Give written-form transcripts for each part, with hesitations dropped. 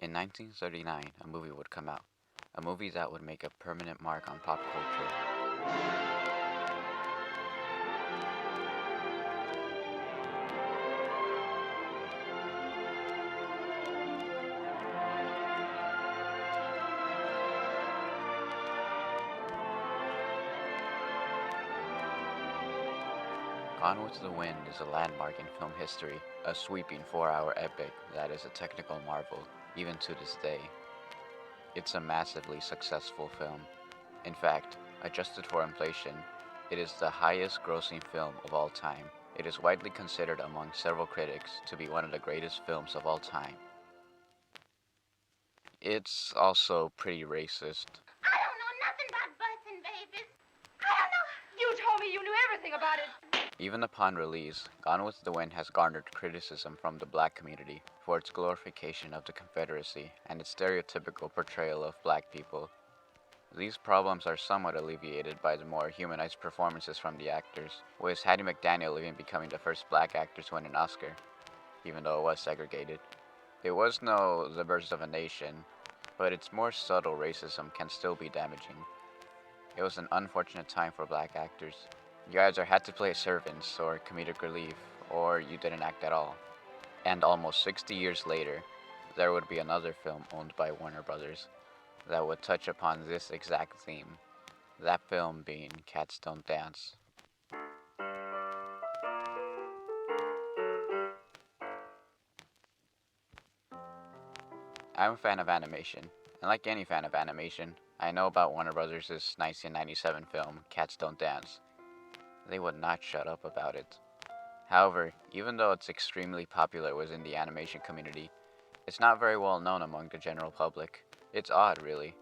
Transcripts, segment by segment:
In 1939, a movie would come out, a movie that would make a permanent mark on pop culture. Gone with the Wind is a landmark in film history, a sweeping 4-hour epic that is a technical marvel, even to this day. It's a massively successful film. In fact, adjusted for inflation, it is the highest grossing film of all time. It is widely considered among several critics to be one of the greatest films of all time. It's also pretty racist. I don't know nothing about butts and babies. I don't know. You told me you knew everything about it. Even upon release, Gone with the Wind has garnered criticism from the black community for its glorification of the Confederacy and its stereotypical portrayal of black people. These problems are somewhat alleviated by the more humanized performances from the actors, with Hattie McDaniel even becoming the first black actor to win an Oscar, even though it was segregated. It was no The Birds of a Nation, but its more subtle racism can still be damaging. It was an unfortunate time for black actors. You either had to play servants or comedic relief, or you didn't act at all. And almost 60 years later, there would be another film owned by Warner Brothers that would touch upon this exact theme, that film being Cats Don't Dance. I'm a fan of animation, and like any fan of animation, I know about Warner Brothers' 1997 film, Cats Don't Dance. They would not shut up about it. However, even though it's extremely popular within the animation community, it's not very well known among the general public. It's odd, really.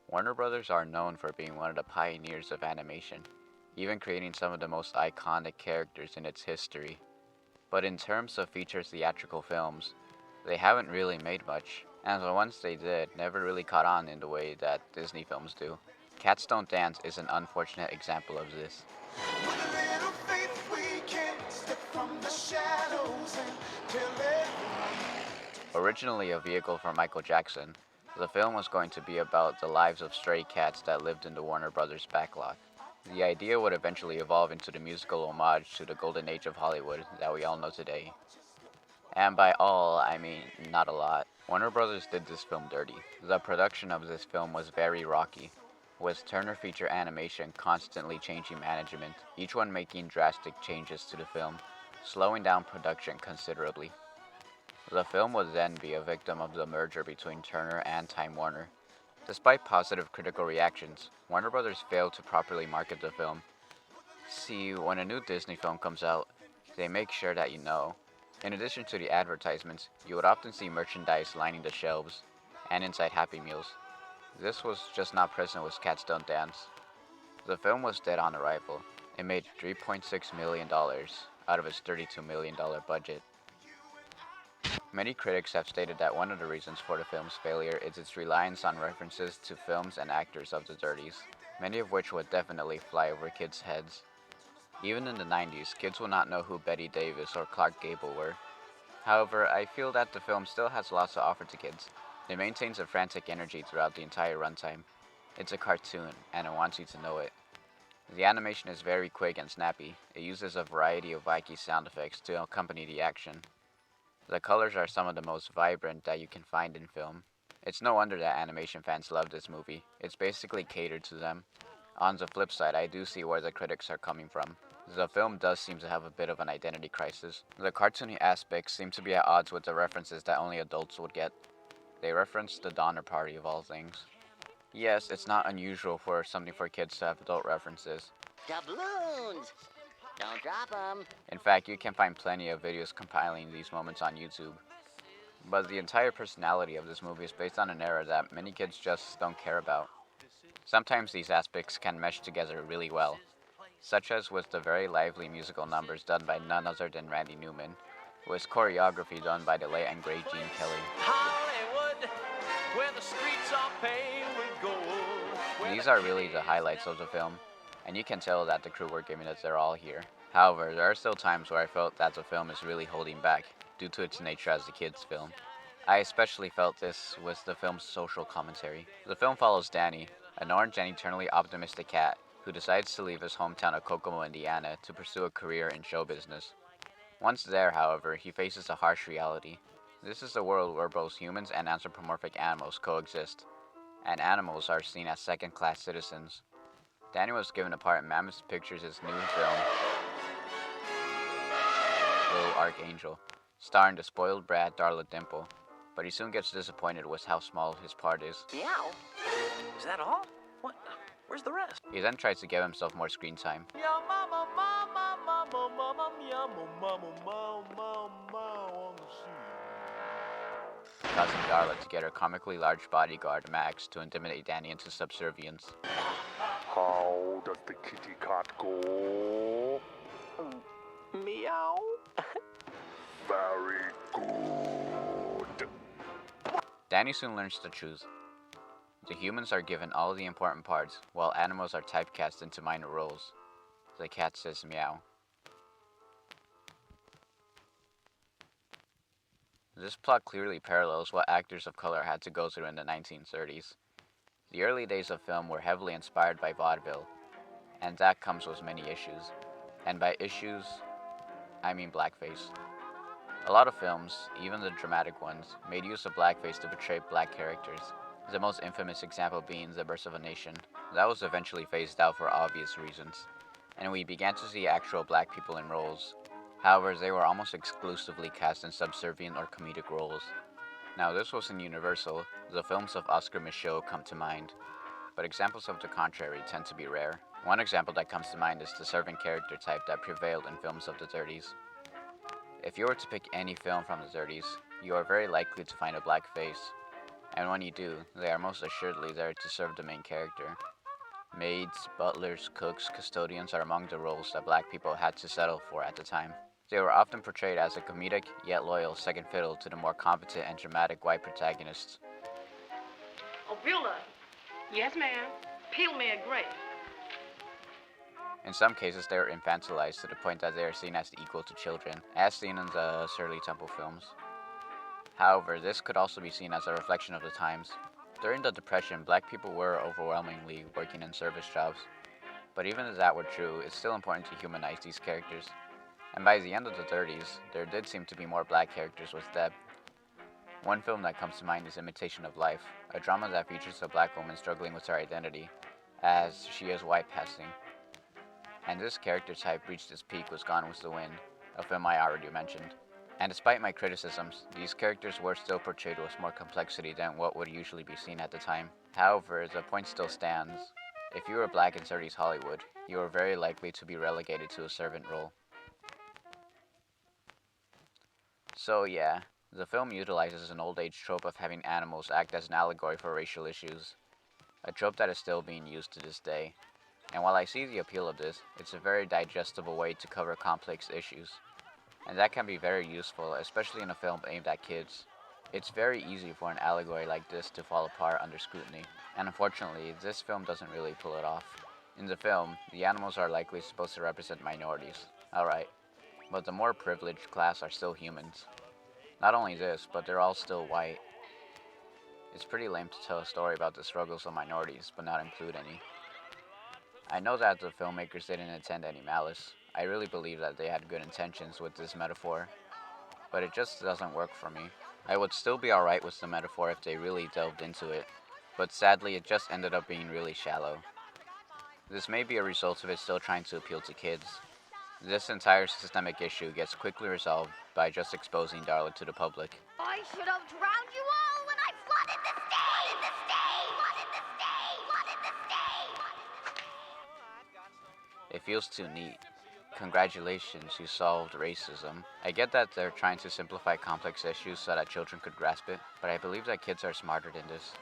Warner Brothers are known for being one of the pioneers of animation, even creating some of the most iconic characters in its history. But in terms of feature theatrical films, they haven't really made much, and the ones they did never really caught on in the way that Disney films do. Cats Don't Dance is an unfortunate example of this. Originally a vehicle for Michael Jackson, the film was going to be about the lives of stray cats that lived in the Warner Brothers backlot. The idea would eventually evolve into the musical homage to the golden age of Hollywood that we all know today. And by all, I mean not a lot. Warner Brothers did this film dirty. The production of this film was very rocky, with Turner Feature Animation constantly changing management, each one making drastic changes to the film, slowing down production considerably. The film would then be a victim of the merger between Turner and Time Warner. Despite positive critical reactions, Warner Brothers failed to properly market the film. See, when a new Disney film comes out, they make sure that you know. In addition to the advertisements, you would often see merchandise lining the shelves and inside Happy Meals. This was just not present with Cats Don't Dance. The film was dead on arrival. It made $3.6 million out of its $32 million budget. Many critics have stated that one of the reasons for the film's failure is its reliance on references to films and actors of the 30s, many of which would definitely fly over kids' heads. Even in the 90s, kids will not know who Betty Davis or Clark Gable were. However, I feel that the film still has lots to offer to kids. It maintains a frantic energy throughout the entire runtime. It's a cartoon, and it wants you to know it. The animation is very quick and snappy. It uses a variety of wacky sound effects to accompany the action. The colors are some of the most vibrant that you can find in film. It's no wonder that animation fans love this movie. It's basically catered to them. On the flip side, I do see where the critics are coming from. The film does seem to have a bit of an identity crisis. The cartoony aspects seem to be at odds with the references that only adults would get. They reference the Donner Party of all things. Yes, it's not unusual for something for kids to have adult references. Doubloons! Don't drop them. In fact, you can find plenty of videos compiling these moments on YouTube. But the entire personality of this movie is based on an era that many kids just don't care about. Sometimes these aspects can mesh together really well, such as with the very lively musical numbers done by none other than Randy Newman, with choreography done by the late and great Gene Kelly. Hollywood, where the streets are paved with gold. These are really the highlights of the film, and you can tell that the crew were giving it their all here. However, there are still times where I felt that the film is really holding back, due to its nature as a kids' film. I especially felt this with the film's social commentary. The film follows Danny, an orange and eternally optimistic cat who decides to leave his hometown of Kokomo, Indiana to pursue a career in show business. Once there, however, he faces a harsh reality. This is a world where both humans and anthropomorphic animals coexist, and animals are seen as second-class citizens. Danny was given a part in Mammoth Pictures' new film, Little Archangel, starring the spoiled brat Darla Dimple, but he soon gets disappointed with how small his part is. Meow. Is that all? What? Where's the rest? He then tries to give himself more screen time, Meow, mama, mama, mama, mama, meow, mama, mama, mama, on the sea. causing Darla to get her comically large bodyguard Max to intimidate Danny into subservience. How does the kitty cat go? Meow. Very good. Danny soon learns the truth. The humans are given all the important parts, while animals are typecast into minor roles. The cat says meow. This plot clearly parallels what actors of color had to go through in the 1930s. The early days of film were heavily inspired by vaudeville, and that comes with many issues. And by issues, I mean blackface. A lot of films, even the dramatic ones, made use of blackface to portray black characters, the most infamous example being The Birth of a Nation. That was eventually phased out for obvious reasons, and we began to see actual black people in roles. However, they were almost exclusively cast in subservient or comedic roles. Now, this wasn't universal. The films of Oscar Micheaux come to mind, but examples of the contrary tend to be rare. One example that comes to mind is the servant character type that prevailed in films of the 30s. If you were to pick any film from the 30s, you are very likely to find a black face, and when you do, they are most assuredly there to serve the main character. Maids, butlers, cooks, custodians are among the roles that black people had to settle for at the time. They were often portrayed as a comedic, yet loyal second fiddle to the more competent and dramatic white protagonists. Oh, Beulah. Yes, ma'am. Peel me a grape. In some cases, they are infantilized to the point that they are seen as equal to children, as seen in the Shirley Temple films. However, this could also be seen as a reflection of the times. During the Depression, black people were overwhelmingly working in service jobs. But even if that were true, it's still important to humanize these characters. And by the end of the 30s, there did seem to be more black characters with depth. One film that comes to mind is Imitation of Life, a drama that features a black woman struggling with her identity, as she is white passing. And this character type reached its peak with Gone with the Wind, a film I already mentioned. And despite my criticisms, these characters were still portrayed with more complexity than what would usually be seen at the time. However, the point still stands. If you were black in 30s Hollywood, you were very likely to be relegated to a servant role. So yeah, the film utilizes an old age trope of having animals act as an allegory for racial issues, a trope that is still being used to this day. And while I see the appeal of this, it's a very digestible way to cover complex issues. And that can be very useful, especially in a film aimed at kids. It's very easy for an allegory like this to fall apart under scrutiny, and unfortunately, this film doesn't really pull it off. In the film, the animals are likely supposed to represent minorities, alright, but the more privileged class are still humans. Not only this, but they're all still white. It's pretty lame to tell a story about the struggles of minorities, but not include any. I know that the filmmakers didn't intend any malice. I really believe that they had good intentions with this metaphor, but it just doesn't work for me. I would still be alright with the metaphor if they really delved into it, but sadly it just ended up being really shallow. This may be a result of it still trying to appeal to kids. This entire systemic issue gets quickly resolved by just exposing Darla to the public. I should have drowned you all when I flooded the stage! Flooded the stage! Flooded the stage! Flooded the stage! It feels too neat. Congratulations, you solved racism. I get that they're trying to simplify complex issues so that children could grasp it, but I believe that kids are smarter than this.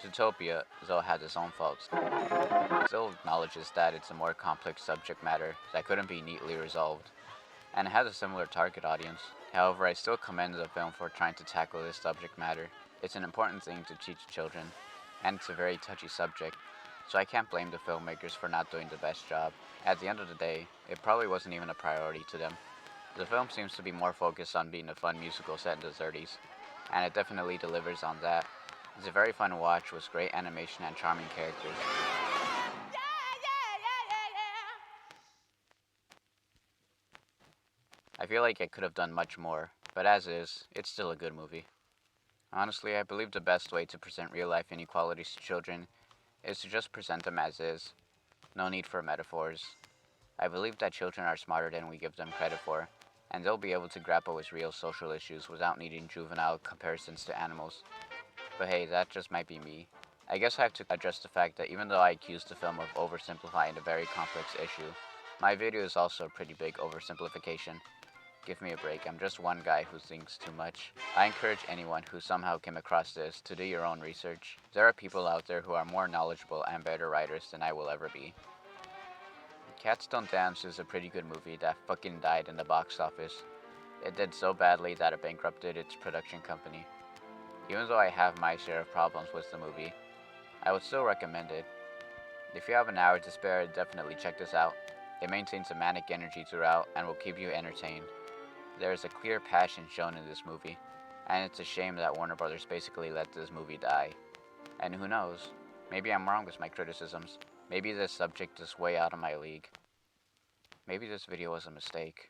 Zootopia, though, has its own faults. It still acknowledges that it's a more complex subject matter that couldn't be neatly resolved, and it has a similar target audience. However, I still commend the film for trying to tackle this subject matter. It's an important thing to teach children, and it's a very touchy subject, so I can't blame the filmmakers for not doing the best job. At the end of the day, it probably wasn't even a priority to them. The film seems to be more focused on being a fun musical set in the 30s, and it definitely delivers on that. It's a very fun watch with great animation and charming characters. I feel like it could have done much more, but as is, it's still a good movie. Honestly, I believe the best way to present real-life inequalities to children is to just present them as is. No need for metaphors. I believe that children are smarter than we give them credit for, and they'll be able to grapple with real social issues without needing juvenile comparisons to animals. But hey, that just might be me. I guess I have to address the fact that even though I accused the film of oversimplifying a very complex issue, my video is also a pretty big oversimplification. Give me a break, I'm just one guy who thinks too much. I encourage anyone who somehow came across this to do your own research. There are people out there who are more knowledgeable and better writers than I will ever be. Cats Don't Dance is a pretty good movie that fucking died in the box office. It did so badly that it bankrupted its production company. Even though I have my share of problems with the movie, I would still recommend it. If you have an hour to spare, definitely check this out. It maintains a manic energy throughout and will keep you entertained. There is a clear passion shown in this movie, and it's a shame that Warner Brothers basically let this movie die. And who knows, maybe I'm wrong with my criticisms. Maybe this subject is way out of my league. Maybe this video was a mistake.